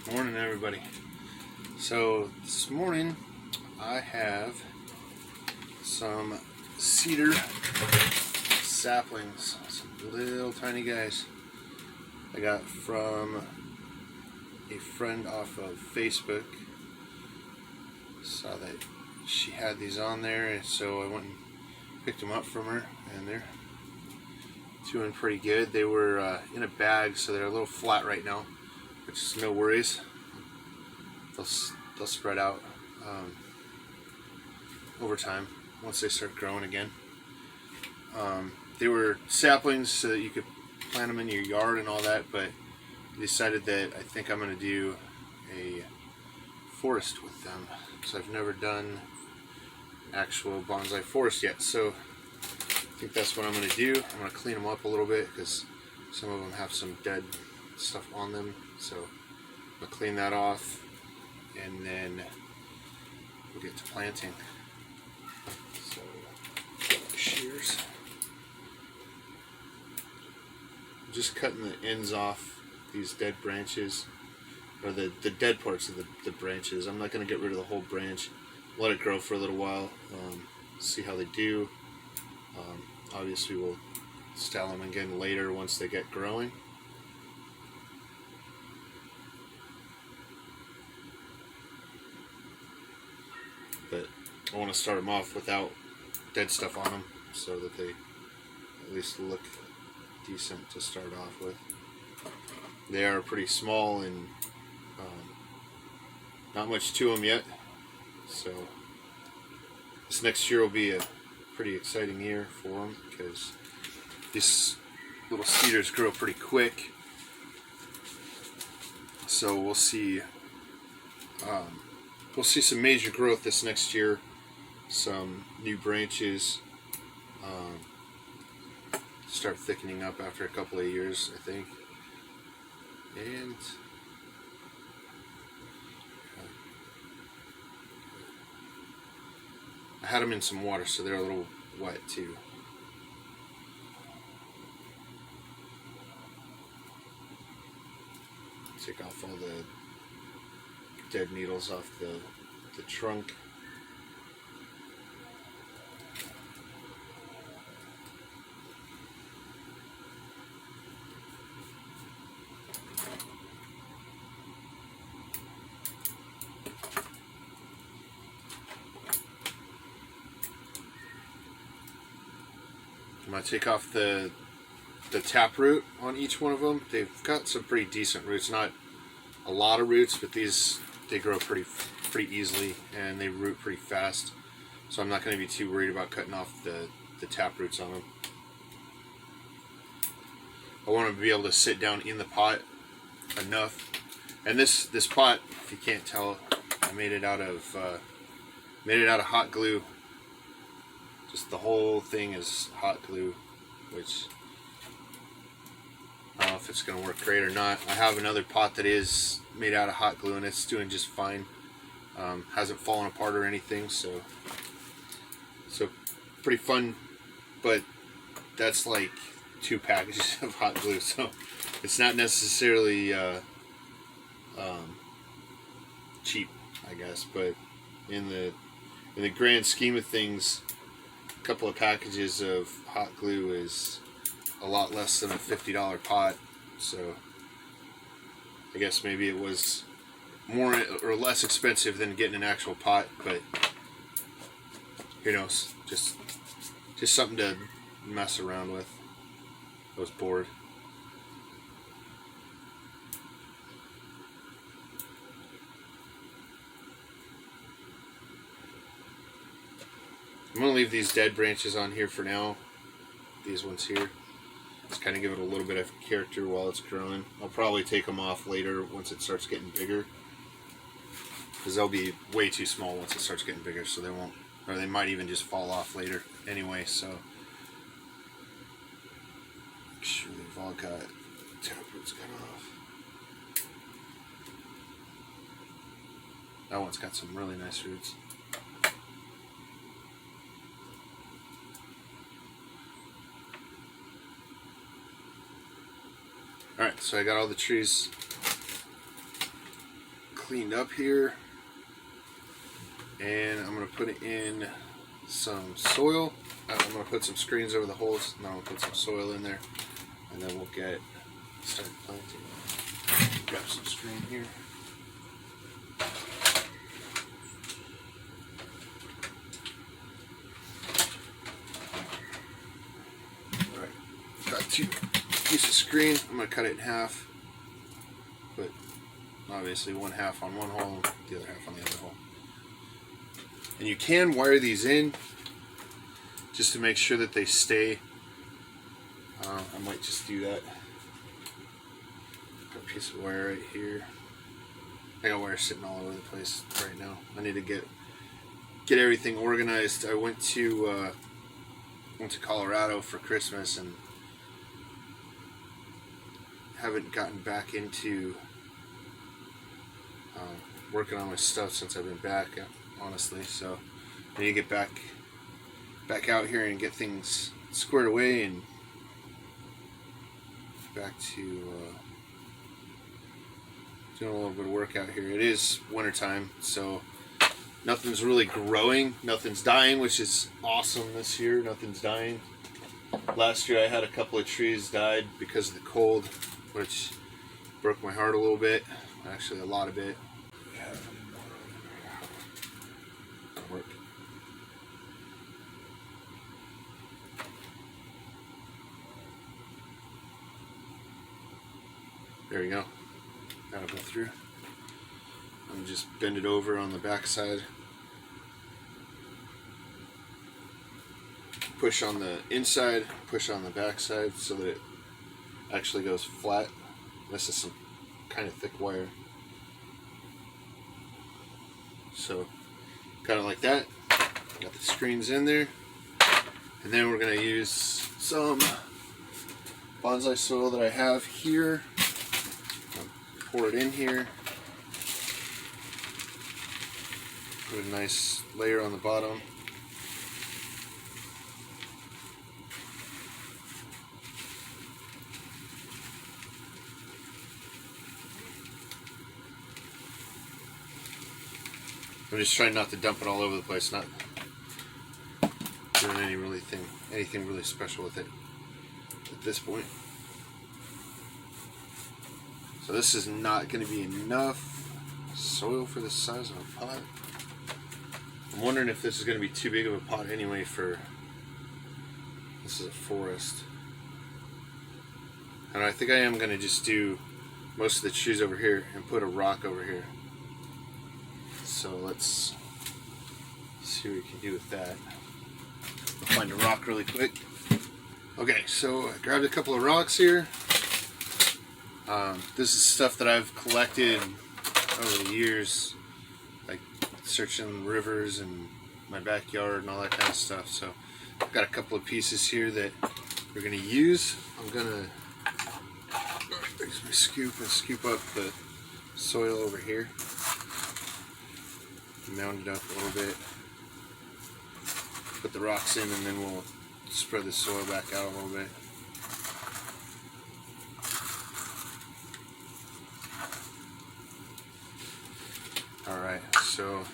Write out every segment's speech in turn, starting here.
Good morning, everybody. So this morning I have some cedar saplings, some little tiny guys I got from a friend off of Facebook. Saw that she had these on there, and so I went and picked them up from her, and they're doing pretty good. They were in a bag, so they're a little flat right now, which is no worries. They'll spread out over time once they start growing again. They were saplings so that you could plant them in your yard and all that, but I decided that I think I'm going to do a forest with them. So I've never done actual bonsai forest yet, so I think that's what I'm going to do. I'm going to clean them up a little bit because some of them have some dead stuff on them, so I'm going to clean that off and then we'll get to planting. So, shears. I'm just cutting the ends off these dead branches, or the dead parts of the branches. I'm not going to get rid of the whole branch. Let it grow for a little while, see how they do. Obviously we'll style them again later once they get growing. But I want to start them off without dead stuff on them so that they at least look decent to start off with. They are pretty small and not much to them yet, so this next year will be a pretty exciting year for them because these little cedars grow pretty quick. So we'll see some major growth this next year, some new branches start thickening up after a couple of years, I think. And I had them in some water, so they're a little wet too. Take off all the dead needles off the trunk. I'm going to take off the tap root on each one of them. They've got some pretty decent roots, not a lot of roots, but these they grow pretty easily and they root pretty fast. So I'm not going to be too worried about cutting off the tap roots on them. I want to be able to sit down in the pot enough. And this pot, if you can't tell, I made it out of hot glue. Just the whole thing is hot glue, which I don't know if it's going to work great or not. I have another pot that is made out of hot glue and it's doing just fine. Hasn't fallen apart or anything, so pretty fun. But that's like 2 packages of hot glue, so it's not necessarily cheap, I guess. But in the grand scheme of things, a couple of packages of hot glue is a lot less than a $50 pot, so I guess maybe it was more or less expensive than getting an actual pot, but who knows, just something to mess around with. I was bored. I'm going to leave these dead branches on here for now, these ones here. Just kind of give it a little bit of character while it's growing. I'll probably take them off later once it starts getting bigger, because they'll be way too small once it starts getting bigger, so they won't, or they might even just fall off later anyway. So make sure they've all got tap roots cut off. That one's got some really nice roots. Alright, so I got all the trees cleaned up here, and I'm going to put in some soil. I'm going to put some screens over the holes, and then I'll put some soil in there, and then we'll start planting. Grab some screen here. Alright, got 2 pieces of screen. I'm going to cut it in half. Put obviously one half on one hole, the other half on the other hole. And you can wire these in just to make sure that they stay. I might just do that. Got a piece of wire right here. I got wire sitting all over the place right now. I need to get everything organized. I went to Colorado for Christmas and haven't gotten back into working on my stuff since I've been back, honestly. So I need to get back out here and get things squared away and back to doing a little bit of work out here. It is wintertime, so nothing's really growing, nothing's dying, which is awesome this year. Nothing's dying. Last year I had a couple of trees died because of the cold, which broke my heart a little bit. Actually, a lot of it. Work. There we go. That'll go through. And just bend it over on the back side. Push on the inside, push on the back side so that it actually goes flat. This is some kind of thick wire. So, kind of like that. Got the screens in there. And then we're going to use some bonsai soil that I have here. Pour it in here. Put a nice layer on the bottom. I'm just trying not to dump it all over the place, not doing anything really special with it at this point. So this is not going to be enough soil for the size of a pot. I'm wondering if this is going to be too big of a pot anyway for, this is a forest. And I think I am going to just do most of the trees over here and put a rock over here. So let's see what we can do with that. I'll find a rock really quick. Okay, so I grabbed a couple of rocks here. This is stuff that I've collected over the years, like searching rivers and my backyard and all that kind of stuff. So I've got a couple of pieces here that we're going to use. I'm going to use my scoop and scoop up the soil over here. Mound it up a little bit. Put the rocks in and then we'll spread the soil back out a little bit. Alright, so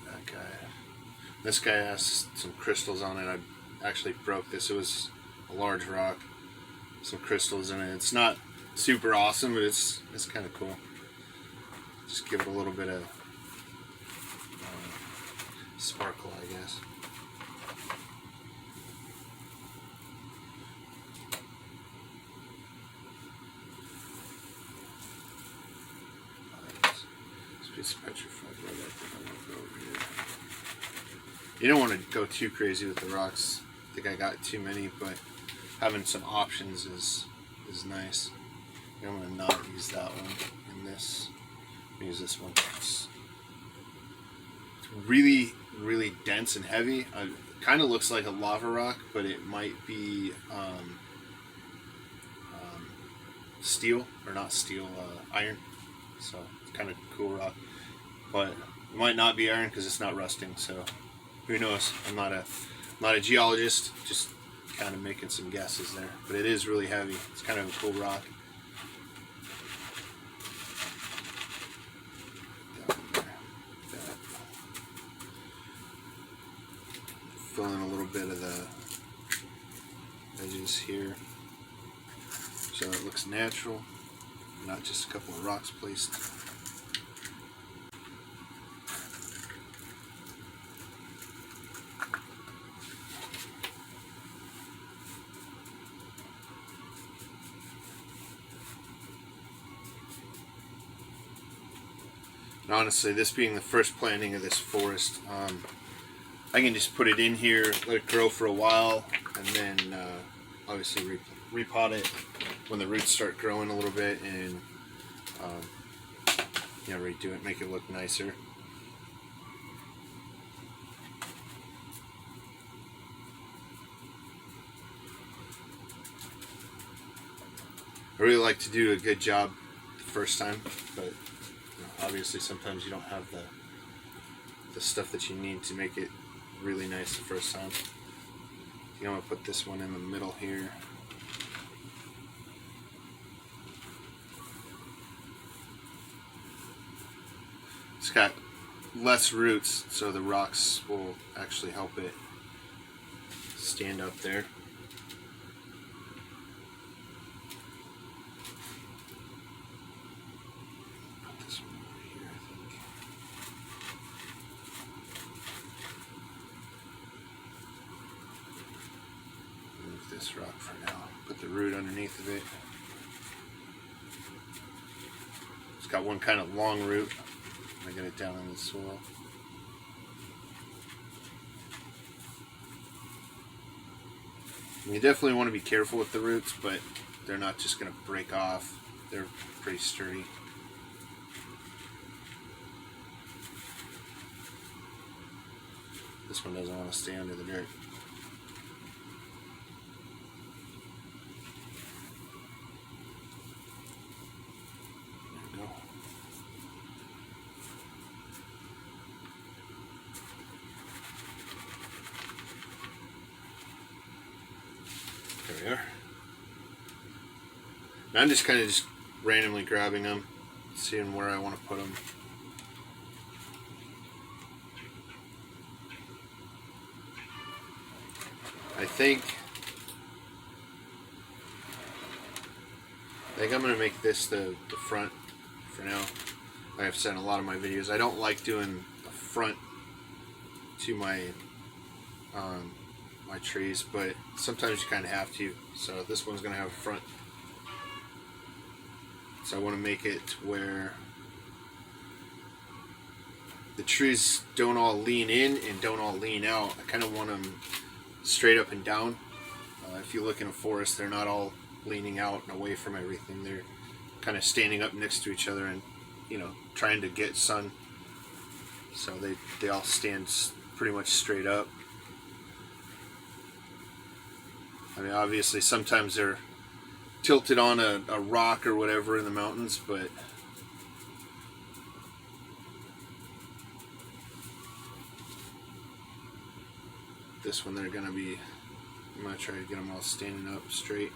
that guy. This guy has some crystals on it. I actually broke this. It was a large rock. Some crystals in it. It's not super awesome, but it's kind of cool. Just give it a little bit of sparkle, I guess. This piece of petrified wood, I think I'm gonna go over here. You don't want to go too crazy with the rocks. I think I got too many, but having some options is nice. I'm gonna not use that one in this. I'm gonna use this one. It's really dense and heavy. It kind of looks like a lava rock, but it might be steel, or not steel, iron. So it's kind of cool rock. But It might not be iron because it's not rusting, so who knows? I'm not a geologist, just kind of making some guesses there. But it is really heavy. It's kind of a cool rock. Fill in a little bit of the edges here so it looks natural, not just a couple of rocks placed. And honestly, this being the first planting of this forest, I can just put it in here, let it grow for a while, and then obviously repot it when the roots start growing a little bit, and redo it, make it look nicer. I really like to do a good job the first time, but obviously sometimes you don't have the stuff that you need to make it really nice the first time. I'm going to put this one in the middle here. It's got less roots, so the rocks will actually help it stand up there. Put this one over here, I think. Move this rock for now. Put the root underneath of it. It's got one kind of long root. I get it down in the soil. And you definitely want to be careful with the roots, but they're not just going to break off. They're pretty sturdy. This one doesn't want to stay under the dirt. There we go. There we are. Now I'm just kind of randomly grabbing them, seeing where I want to put them. I think I'm going to make this the front for now. Like I've said in a lot of my videos, I don't like doing the front to my my trees, but sometimes you kind of have to. So this one's going to have a front. So I want to make it where the trees don't all lean in and don't all lean out. I kind of want them straight up and down. If you look in a forest, they're not all leaning out and away from everything. They're kind of standing up next to each other and, trying to get sun. So they all stand pretty much straight up. I mean, obviously sometimes they're tilted on a rock or whatever in the mountains, but this one I'm going to try to get them all standing up straight.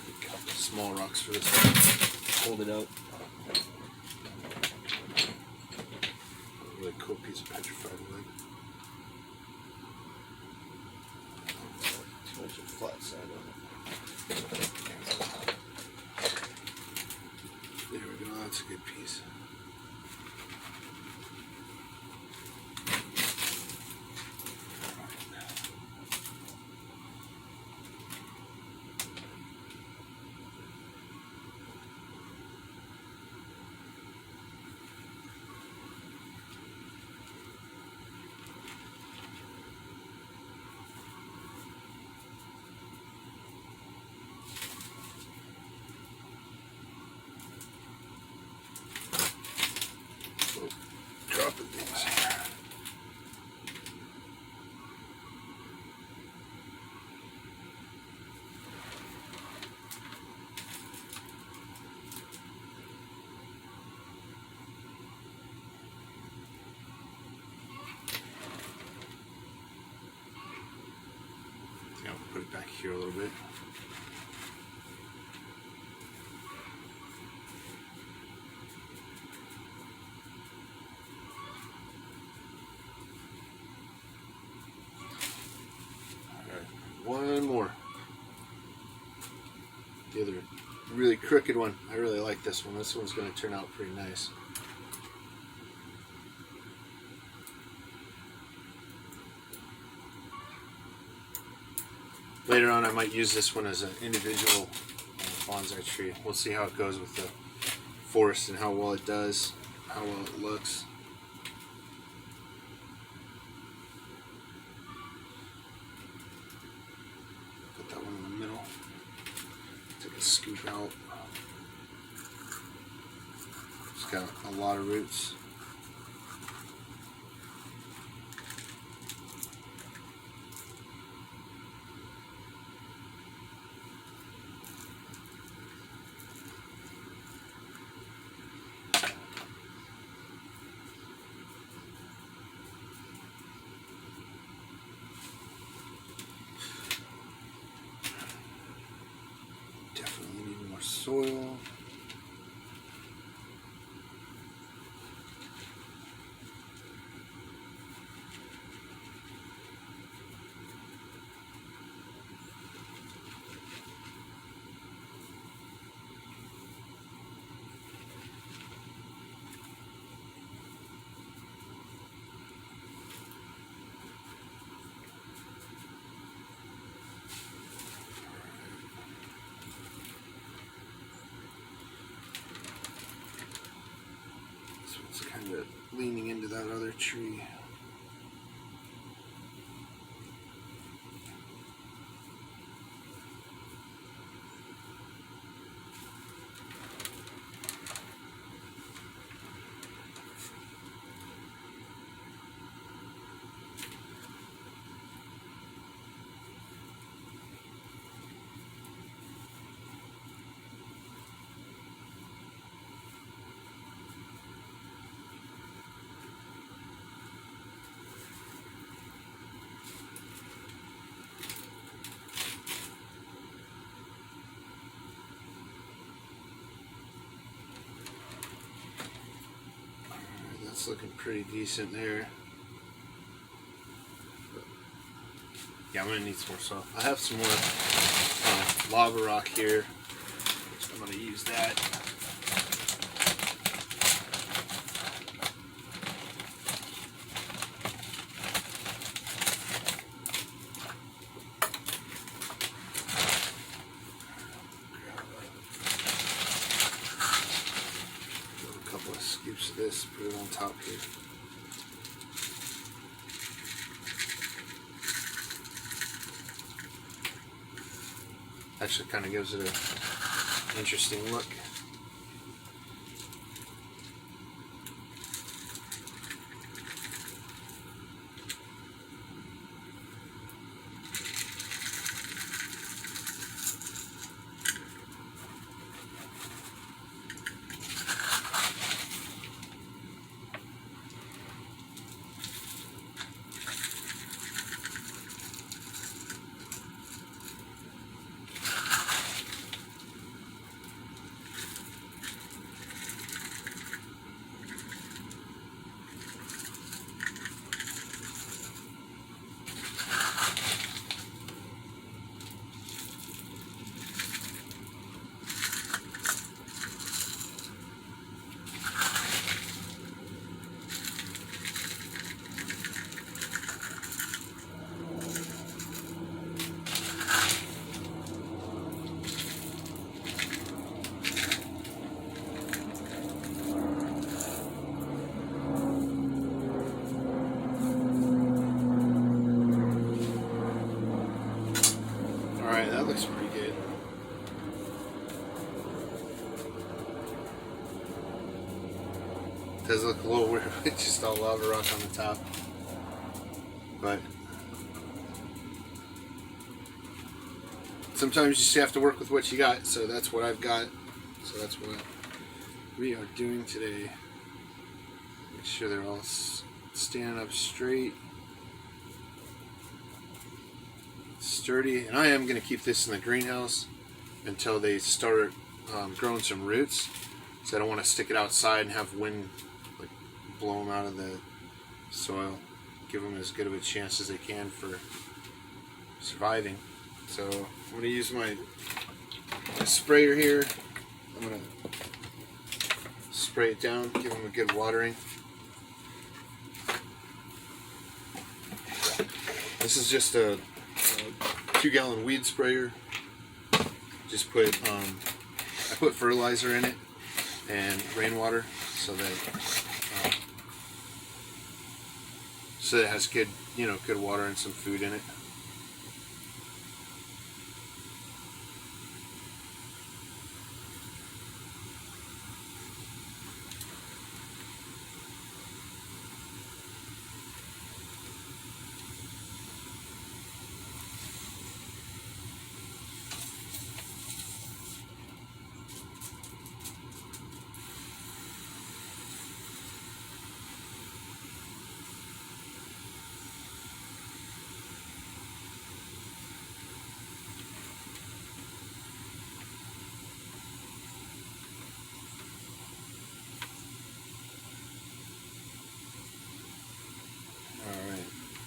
A couple small rocks for this one. Hold it out. Really cool piece of petrified wood. Too much of a flat side on it. There we go, that's a good piece. here a little bit. One more. The other really crooked one. I really like this one. This one's going to turn out pretty nice. Later on I might use this one as an individual bonsai tree. We'll see how it goes with the forest and how well it does, how well it looks. Scoop out. It's got a lot of roots. Definitely need more soil. Kind of leaning into that other tree. That's looking pretty decent there. But yeah, I'm gonna need some more soil. I have some more lava rock here, so I'm gonna use that. Scoops of this, put it on top here. Actually kind of gives it an interesting look. That looks pretty good. Does look a little weird with just all lava rock on the top, but sometimes you just have to work with what you got. So that's what I've got. So that's what we are doing today. Make sure they're all standing up straight. sturdy. And I am going to keep this in the greenhouse until they start growing some roots. So I don't want to stick it outside and have wind like blow them out of the soil. Give them as good of a chance as they can for surviving. So I'm going to use my sprayer here. I'm going to spray it down, give them a good watering. This is just a 2-gallon weed sprayer. Just put I put fertilizer in it and rainwater so that it has good good water and some food in it.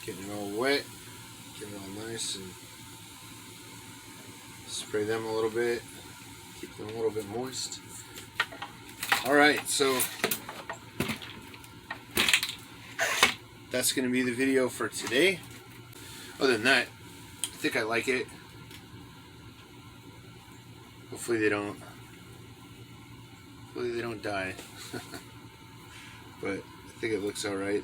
Getting it all wet, get it all nice, and spray them a little bit, keep them a little bit moist. Alright, so that's going to be the video for today. Other than that, I think I like it. Hopefully they don't die. But I think it looks alright.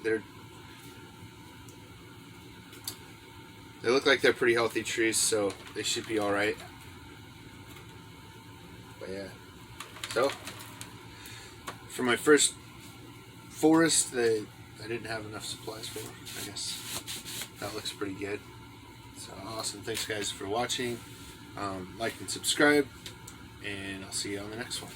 They look like they're pretty healthy trees, so they should be alright. But yeah. So, for my first forest that I didn't have enough supplies for, I guess that looks pretty good. So awesome. Thanks guys for watching. Like and subscribe, and I'll see you on the next one.